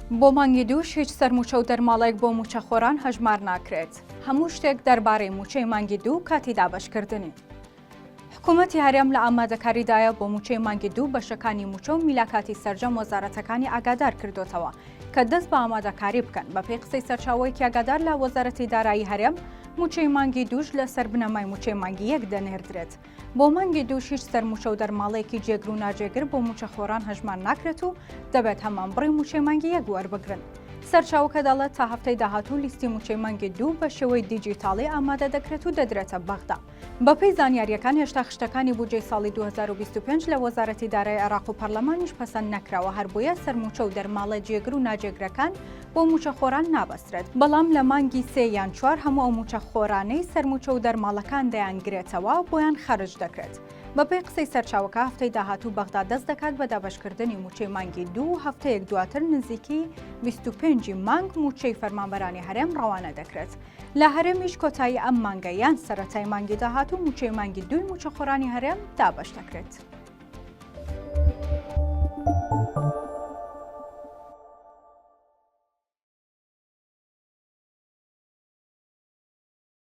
بۆ مانگی دووش هیچ سەرمووچە و دەرماڵێک بۆ مووچەخۆران هەژمارناکرێت. هەموو شتێک دەربارەی مووچەی مانگی دوو کاتی دابەشکردنی. حکوومەتی هەرێم لە ئامادەکاریدایە بۆ مووچەی مانگی دوو بەشەکانی مووچە و میلاکاتی سەرجەم وەزارەتەکانی ئاگادار کردوتەوە کە دەست بە ئامادەکاری بکەن. بە پێی قسەی سەرچاوەیەکی ئاگادار لە وەزارەتی دارایی هەرێم، مووچەی مانگی دووش لەسەر بنەمای مووچەی مانگی یەک دەنێردرێت. بۆ مانگی دووش هیچ سەرمووچە و دەرماڵەیەکی جێگر و ناجێگر بۆ مووچەخۆران هەژمان ناکرێت و دەبێت هەمان بڕی مووچەی مانگی یەک وەربگرن. سەرچاوەکە دەڵێت تا هەفتەی داهاتوو لیستی مووچەی مانگی دوو بە شێوەی دیجیتاڵی ئامادە دەکرێت و دەدرێتە بەغدا. بەپێی زانیاریەکان هێشتا خشتەکانی بودجەی ساڵی 2025 لە وەزارەتی دارایی عێراق و پەرلەمانیش پەسەند نەکراوە، هەر بۆیە سەرمووچە و دەرماڵە جێگر و ناجێگرەکان بۆ مووچەخۆران نابەسترێت. بەڵام لە مانگی 3 یان 4 هەموو ئەو مووچەخۆرانەی سەرمووچە و دەرماڵەکان دەیانگرێتەوە بۆیان خەرج دەکرێت. بەپێی قسەی سەرچاوەکە هەفتەی داهاتوو بەغدا دەست دەکات بە دابەشکردنی مووچەی مانگی دوو. هەفتەیەک دواتر نزیکی 25 مانگ مووچەی فەرمانبەرانی هەرێم ڕەوانە دەکرێت. لە هەرێمیش کۆتایی ئەم مانگە یان سەرەتای مانگی داهاتوو مووچەی مانگی دووی مووچەخۆرانی هەرێم دابەش دەکرێت.